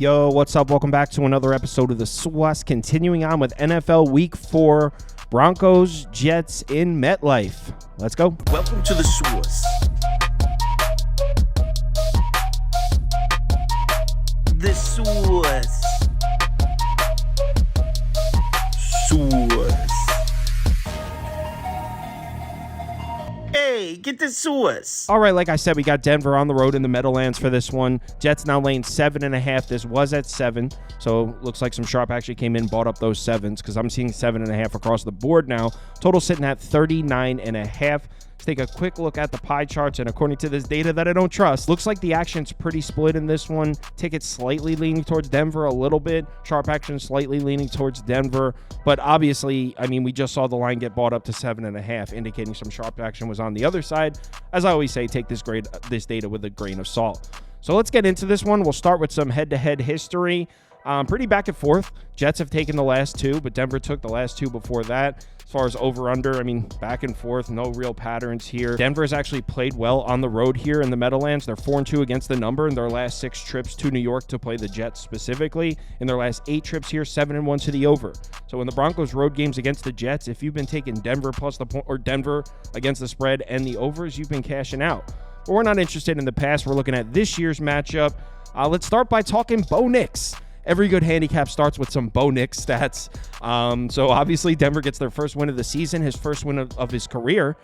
Yo, what's up? Welcome back to another episode of the SWAS. Continuing on with NFL Week 4, Broncos, Jets in MetLife. Let's go. Welcome to the SWAS. The SWAS. SWAS. Hey, get the SWAS. All right, like I said, we got Denver on the road in the Meadowlands for this one. Jets now laying 7.5. This was at 7, so looks like some sharp actually came in, bought up those 7s because I'm seeing 7.5 across the board now. Total sitting at 39.5. Let's take a quick look at the pie charts, and according to this data that I don't trust, looks like the action's pretty split in this one. Tickets slightly leaning towards Denver a little bit. Sharp action slightly leaning towards Denver, but obviously, I mean, we just saw the line get bought up to 7.5, indicating some sharp action was on the other side. As I always say, take this data with a grain of salt. So let's get into this one. We'll start with some head-to-head history. Pretty back and forth. Jets have taken the last 2, but Denver took the last 2 before that. As far as over-under, I mean, back and forth, no real patterns here. Denver has actually played well on the road here in the Meadowlands. They're 4-2 against the number in their last 6 trips to New York to play the Jets specifically. In their last 8 trips here, 7-1 to the over. So in the Broncos road games against the Jets, if you've been taking Denver plus the point, or Denver against the spread and the overs, you've been cashing out. But we're not interested in the past. We're looking at this year's matchup. Let's start by talking Bo Nix. Every good handicap starts with some Bo Nix stats. So obviously Denver gets their first win of the season, his first win of his career.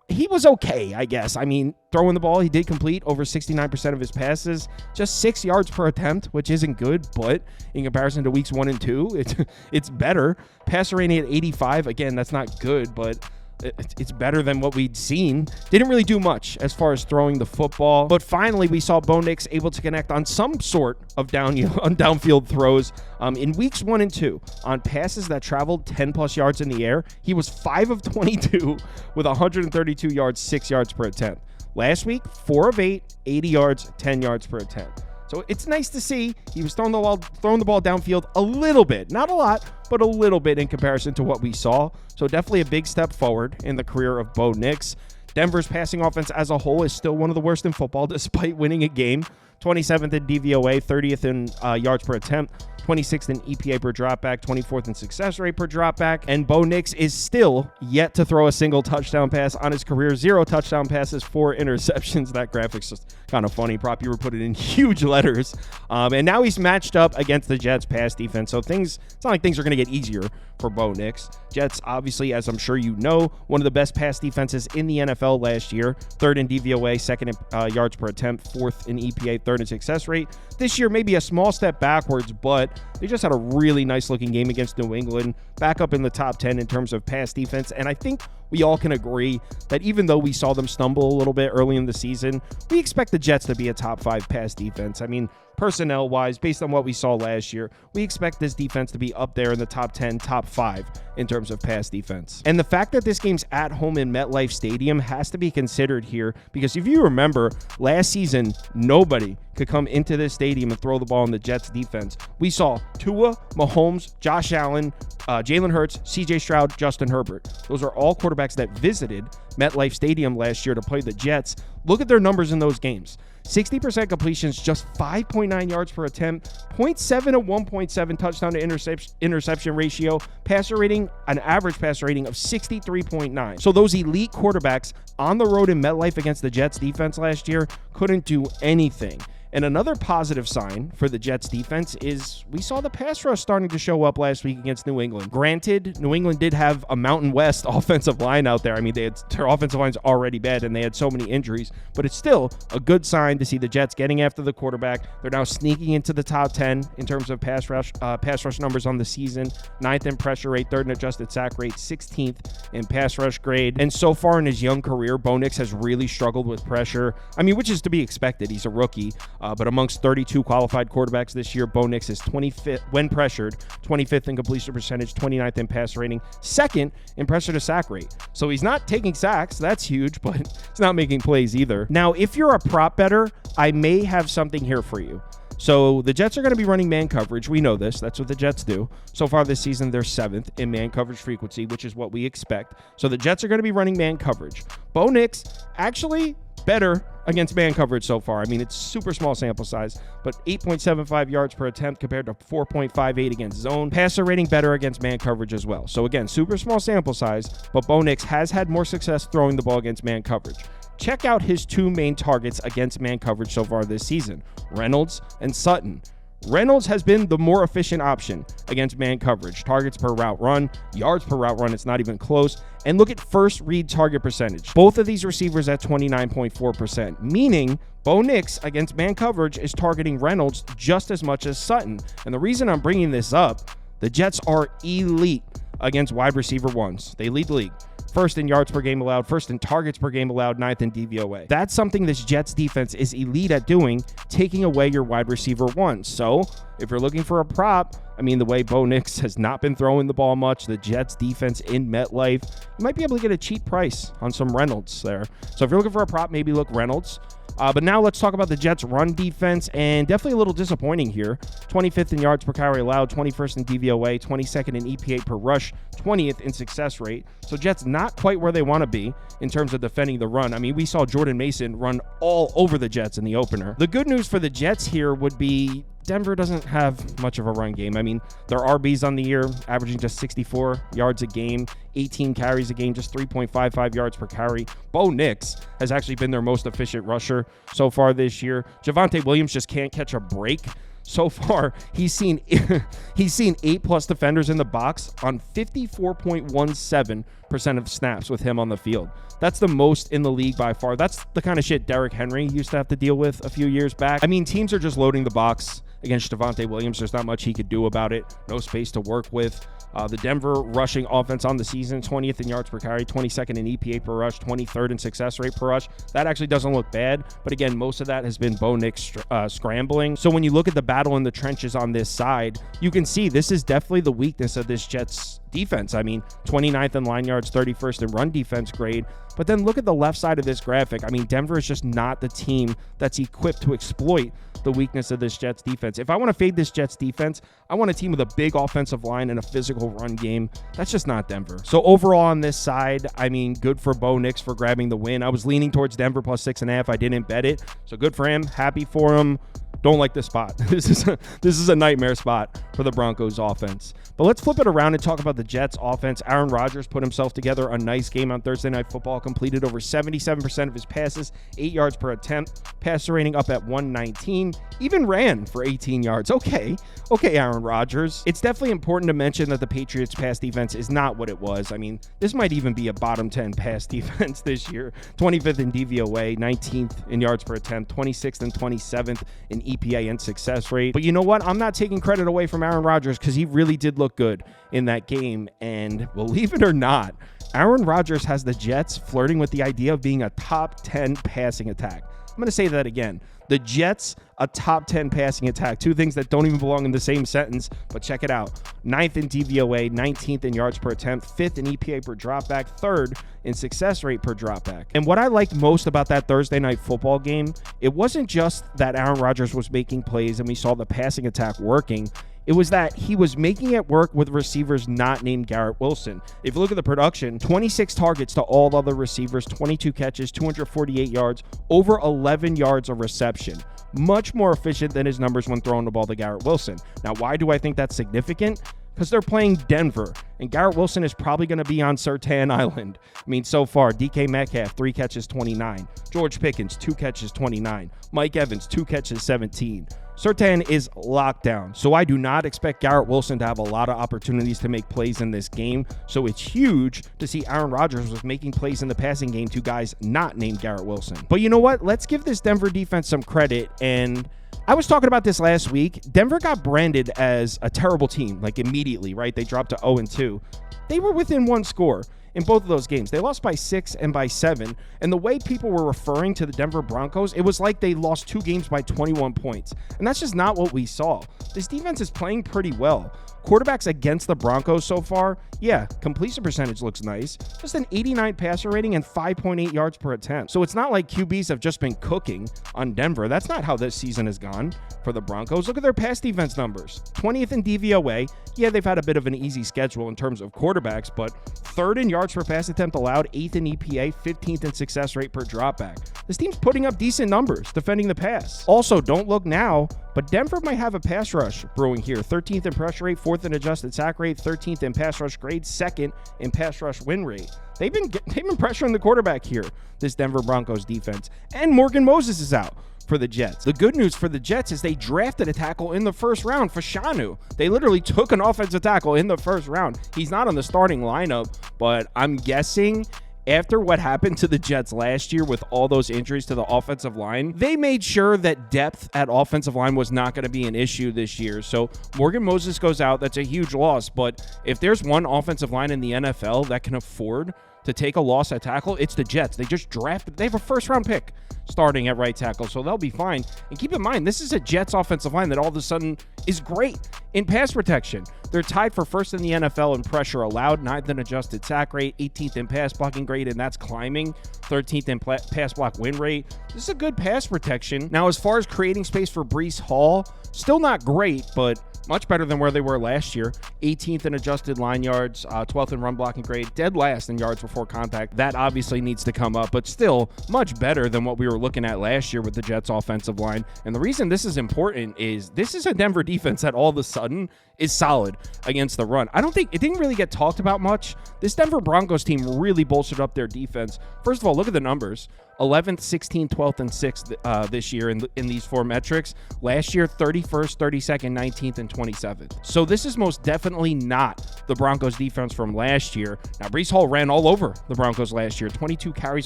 He was okay, I guess. I mean, throwing the ball, he did complete over 69% of his passes, just 6 yards per attempt, which isn't good, but in comparison to weeks 1 and 2, it's better. Passer rating at 85, again, that's not good, but it's better than what we'd seen. Didn't really do much as far as throwing the football, but finally we saw Bo Nix able to connect on some sort of downfield throws in weeks 1 and 2 on passes that traveled 10 plus yards in the air. He was 5 of 22 with 132 yards, 6 yards per attempt. Last week, 4 of 8, 80 yards, 10 yards per attempt. So it's nice to see he was throwing the ball downfield a little bit, not a lot, but a little bit in comparison to what we saw. So definitely a big step forward in the career of Bo Nix. Denver's passing offense as a whole is still one of the worst in football despite winning a game. 27th in DVOA, 30th in yards per attempt, 26th in EPA per dropback, 24th in success rate per dropback, and Bo Nix is still yet to throw a single touchdown pass on his career. 0 touchdown passes, 4 interceptions. That graphic's just kind of funny. Prop, you were put it in huge letters. And now he's matched up against the Jets pass defense. So it's not like things are going to get easier for Bo Nix. Jets, obviously, as I'm sure you know, one of the best pass defenses in the NFL last year. 3rd in DVOA, 2nd in yards per attempt, 4th in EPA, 3rd in success rate. This year, maybe a small step backwards, but they just had a really nice looking game against New England, back up in the top 10 in terms of pass defense. And I think we all can agree that even though we saw them stumble a little bit early in the season, we expect the Jets to be a top 5 pass defense. I mean, personnel-wise, based on what we saw last year, we expect this defense to be up there in the top 10, top 5 in terms of pass defense. And the fact that this game's at home in MetLife Stadium has to be considered here, because if you remember, last season, nobody could come into this stadium and throw the ball in the Jets defense. We saw Tua, Mahomes, Josh Allen, Jalen Hurts, CJ Stroud, Justin Herbert. Those are all quarterbacks that visited MetLife Stadium last year to play the Jets. Look at their numbers in those games. 60% completions, just 5.9 yards per attempt, 0.7 to 1.7 touchdown to interception ratio, passer rating, an average passer rating of 63.9. So those elite quarterbacks on the road in MetLife against the Jets defense last year couldn't do anything. And another positive sign for the Jets defense is we saw the pass rush starting to show up last week against New England. Granted, New England did have a Mountain West offensive line out there. I mean, their offensive line's already bad and they had so many injuries, but it's still a good sign to see the Jets getting after the quarterback. They're now sneaking into the top 10 in terms of pass rush numbers on the season. 9th in pressure rate, 3rd in adjusted sack rate, 16th in pass rush grade. And so far in his young career, Bo Nix has really struggled with pressure. I mean, which is to be expected. He's a rookie. But amongst 32 qualified quarterbacks this year, Bo Nix is 25th when pressured, 25th in completion percentage, 29th in passer rating, 2nd in pressure to sack rate. So he's not taking sacks. That's huge, but he's not making plays either. Now, if you're a prop better, I may have something here for you. So the Jets are going to be running man coverage. We know this. That's what the Jets do. So far this season, they're 7th in man coverage frequency, which is what we expect. So the Jets are going to be running man coverage. Bo Nix actually better against man coverage so far. I mean, it's super small sample size, but 8.75 yards per attempt compared to 4.58 against zone. Passer rating better against man coverage as well. So again, super small sample size, but Bo Nix has had more success throwing the ball against man coverage. Check out his two main targets against man coverage so far this season, Reynolds and Sutton. Reynolds has been the more efficient option against man coverage. Targets per route run, yards per route run, it's not even close. And look at first read target percentage. Both of these receivers at 29.4%, meaning Bo Nix against man coverage is targeting Reynolds just as much as Sutton. And the reason I'm bringing this up, the Jets are elite against wide receiver ones. They lead the league. First in yards per game allowed, first in targets per game allowed, ninth in DVOA. That's something this Jets defense is elite at doing, taking away your wide receiver ones. So if you're looking for a prop, I mean, the way Bo Nix has not been throwing the ball much, the Jets defense in MetLife, you might be able to get a cheap price on some Reynolds there. So if you're looking for a prop, maybe look Reynolds. But now let's talk about the Jets' run defense, and definitely a little disappointing here. 25th in yards per carry allowed, 21st in DVOA, 22nd in EPA per rush, 20th in success rate. So Jets not quite where they want to be in terms of defending the run. I mean, we saw Jordan Mason run all over the Jets in the opener. The good news for the Jets here would be Denver doesn't have much of a run game. I mean, their RBs on the year averaging just 64 yards a game, 18 carries a game, just 3.55 yards per carry. Bo Nix has actually been their most efficient rusher so far this year. Javonte Williams just can't catch a break. So far, he's seen 8+ defenders in the box on 54.17% of snaps with him on the field. That's the most in the league by far. That's the kind of shit Derrick Henry used to have to deal with a few years back. I mean, teams are just loading the box against Javonte Williams. There's not much he could do about it. No space to work with. The Denver rushing offense on the season, 20th in yards per carry, 22nd in EPA per rush, 23rd in success rate per rush. That actually doesn't look bad, but again, most of that has been Bo Nix scrambling. So when you look at the battle in the trenches on this side, you can see this is definitely the weakness of this Jets defense. I mean, 29th in line yards, 31st in run defense grade. But then look at the left side of this graphic. I mean, Denver is just not the team that's equipped to exploit the weakness of this Jets defense. If I want to fade this Jets defense, I want a team with a big offensive line and a physical run game. That's just not Denver. So overall on this side, I mean, good for Bo Nix for grabbing the win. I was leaning towards Denver plus 6.5. I didn't bet it. So good for him. Happy for him. Don't like this spot. This is a nightmare spot for the Broncos offense. But let's flip it around and talk about the Jets offense. Aaron Rodgers put himself together a nice game on Thursday Night Football, completed over 77% of his passes, 8 yards per attempt, passer rating up at 119, even ran for 18 yards. Okay, Aaron Rodgers. It's definitely important to mention that the Patriots pass defense is not what it was. I mean, this might even be a bottom 10 pass defense this year. 25th in DVOA, 19th in yards per attempt, 26th and 27th in EPA and success rate. But you know what? I'm not taking credit away from Aaron Rodgers because he really did look good in that game. And believe it or not, Aaron Rodgers has the Jets flirting with the idea of being a top 10 passing attack. I'm going to say that again. The Jets, a top 10 passing attack. Two things that don't even belong in the same sentence, but check it out. 9th in DVOA, 19th in yards per attempt, 5th in EPA per dropback, 3rd in success rate per dropback. And what I liked most about that Thursday Night Football game, it wasn't just that Aaron Rodgers was making plays and we saw the passing attack working. It was that he was making it work with receivers not named Garrett Wilson. If you look at the production, 26 targets to all other receivers, 22 catches, 248 yards, over 11 yards of reception. Much more efficient than his numbers when throwing the ball to Garrett Wilson. Now, why do I think that's significant? Because they're playing Denver, and Garrett Wilson is probably going to be on Surtain Island. I mean, so far, DK Metcalf, 3 catches, 29. George Pickens, 2 catches, 29. Mike Evans, 2 catches, 17. Surtain is locked down, so I do not expect Garrett Wilson to have a lot of opportunities to make plays in this game. So it's huge to see Aaron Rodgers was making plays in the passing game to guys not named Garrett Wilson. But you know what? Let's give this Denver defense some credit. And I was talking about this last week. Denver got branded as a terrible team, like immediately, right? They dropped to 0-2. They were within 1 score in both of those games. They lost by 6 and by 7. And the way people were referring to the Denver Broncos, it was like they lost 2 games by 21 points. And that's just not what we saw. This defense is playing pretty well. Quarterbacks against the Broncos so far, yeah, completion percentage looks nice. Just an 89 passer rating and 5.8 yards per attempt. So it's not like QBs have just been cooking on Denver. That's not how this season has gone for the Broncos. Look at their pass defense numbers. 20th in DVOA. Yeah, they've had a bit of an easy schedule in terms of quarterbacks, but 3rd in yards yards per pass attempt allowed, 8th in EPA, 15th in success rate per dropback. This team's putting up decent numbers defending the pass. Also, don't look now, but Denver might have a pass rush brewing here. 13th in pressure rate, 4th in adjusted sack rate, 13th in pass rush grade, 2nd in pass rush win rate. They've been pressuring the quarterback here, this Denver Broncos defense. And Morgan Moses is out for the Jets. The good news for the Jets is they drafted a tackle in the first round for Shanu. They literally took an offensive tackle in the first round. He's not on the starting lineup, but I'm guessing after what happened to the Jets last year with all those injuries to the offensive line, they made sure that depth at offensive line was not going to be an issue this year. So Morgan Moses goes out. That's a huge loss. But if there's one offensive line in the NFL that can afford to take a loss at tackle, it's the Jets. They just drafted. They have a first-round pick starting at right tackle, so they'll be fine. And keep in mind, this is a Jets offensive line that all of a sudden is great in pass protection. They're tied for first in the NFL in pressure allowed, 9th in adjusted sack rate, 18th in pass blocking grade, and that's climbing, 13th in pass block win rate. This is a good pass protection. Now, as far as creating space for Breece Hall, still not great, but much better than where they were last year. 18th in adjusted line yards, 12th in run blocking grade, dead last in yards before contact. That obviously needs to come up, but still much better than what we were looking at last year with the Jets offensive line. And the reason this is important is this is a Denver defense that all of a sudden is solid against the run. I don't think it didn't really get talked about much. This Denver Broncos team really bolstered up their defense. First of all, look at the numbers. 11th, 16th, 12th, and 6th this year in these four metrics. Last year, 31st, 32nd, 19th, and 27th. So this is most definitely not the Broncos defense from last year. Now, Breece Hall ran all over the Broncos last year. 22 carries,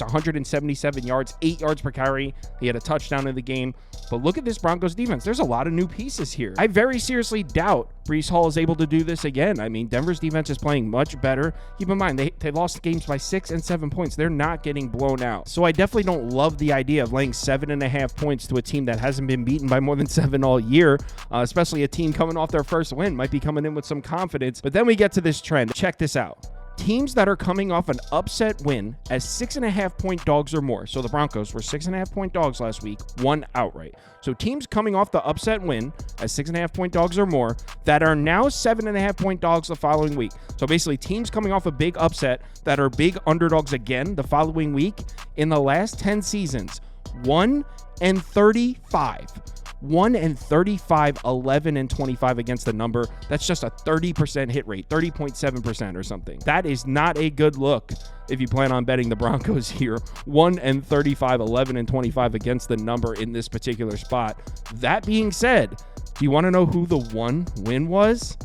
177 yards, 8 yards per carry. He had a touchdown in the game. But look at this Broncos defense. There's a lot of new pieces here. I very seriously doubt Breece Hall is able to do this again. I mean, Denver's defense is playing much better. Keep in mind, they lost games by 6 and 7 points. They're not getting blown out. So I definitely don't love the idea of laying 7.5 points to a team that hasn't been beaten by more than 7 all year, especially a team coming off their first win might be coming in with some confidence. But then we get to this trend. Check this out. Teams that are coming off an upset win as 6.5 point dogs or more. So the Broncos were 6.5 point dogs last week, won outright. So teams coming off the upset win as 6.5 point dogs or more that are now 7.5 point dogs the following week. So basically teams coming off a big upset that are big underdogs again the following week in the last 10 seasons, 1-35. 1-35, 11-25 against the number. That's just a 30% hit rate, 30.7% or something. That is not a good look if you plan on betting the Broncos here. 1-35, 11-25 against the number in this particular spot. That being said, do you want to know who the one win was?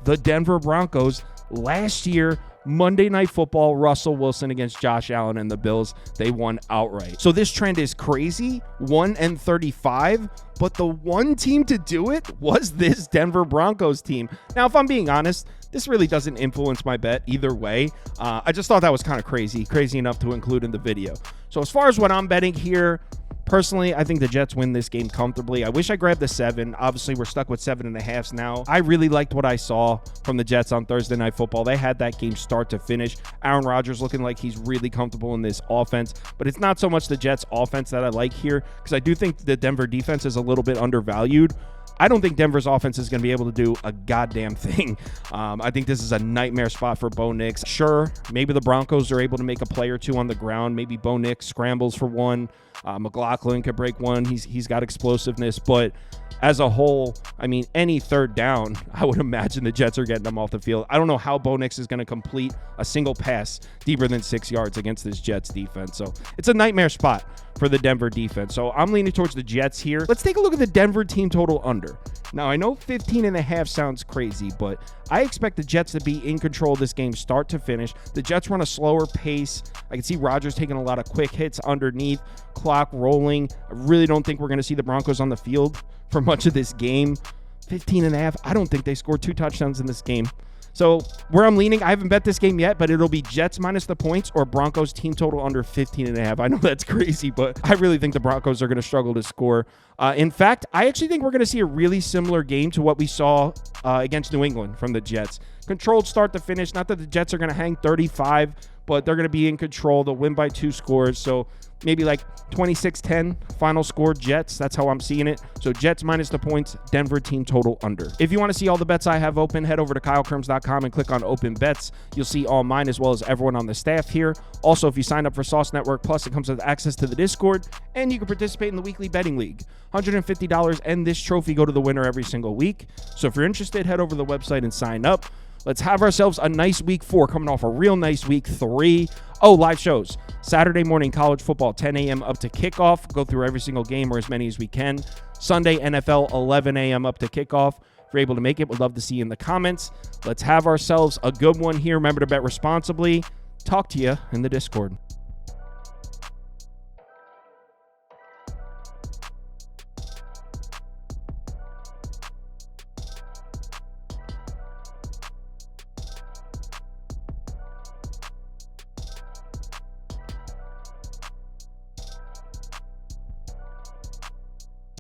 The Denver Broncos last year. Monday Night Football, Russell Wilson against Josh Allen and the Bills. They won outright. So this trend is crazy, 1-35, but the one team to do it was this Denver Broncos team. Now, if I'm being honest, this really doesn't influence my bet either way. I just thought that was kind of crazy enough to include in the video. So as far as what I'm betting here, personally, I think the Jets win this game comfortably. I wish I grabbed the 7. Obviously, we're stuck with 7.5 now. I really liked what I saw from the Jets on Thursday Night Football. They had that game start to finish. Aaron Rodgers looking like he's really comfortable in this offense, but it's not so much the Jets offense that I like here because I do think the Denver defense is a little bit undervalued. I don't think Denver's offense is going to be able to do a goddamn thing. I think this is a nightmare spot for Bo Nix. Sure, maybe the Broncos are able to make a play or two on the ground. Maybe Bo Nix scrambles for one. McLaughlin could break one. He's got explosiveness, but as a whole, I mean, any third down, I would imagine the Jets are getting them off the field. I don't know how Bo Nix is going to complete a single pass deeper than 6 yards against this Jets defense. So it's a nightmare spot for the Denver defense. So I'm leaning towards the Jets here. Let's take a look at the Denver team total under. Now, I know 15.5 sounds crazy, but I expect the Jets to be in control of this game start to finish. The Jets run a slower pace. I can see Rodgers taking a lot of quick hits underneath, clock rolling. I really don't think we're going to see the Broncos on the field for much of this game. 15.5. I don't think they scored 2 touchdowns in this game. So where I'm leaning, I haven't bet this game yet, but it'll be Jets minus the points or Broncos team total under 15.5. I know that's crazy, but I really think the Broncos are going to struggle to score. In fact, I actually think we're going to see a really similar game to what we saw against New England from the Jets. Controlled start to finish. Not that the Jets are going to hang 35, but they're going to be in control. They'll win by 2 scores. So maybe like 26-10 final score Jets. That's how I'm seeing it. So Jets minus the points, Denver team total under. If you want to see all the bets I have open, head over to kylekirms.com and click on open bets. You'll see all mine as well as everyone on the staff here. Also, if you sign up for Sauce Network Plus, it comes with access to the Discord, and you can participate in the weekly betting league. $150 and this trophy go to the winner every single week. So if you're interested, head over to the website and sign up. Let's have ourselves a nice week 4, coming off a real nice week 3. Oh, live shows. Saturday morning college football, 10 a.m. up to kickoff. Go through every single game or as many as we can. Sunday, NFL, 11 a.m. up to kickoff. If you're able to make it, we'd love to see you in the comments. Let's have ourselves a good one here. Remember to bet responsibly. Talk to you in the Discord.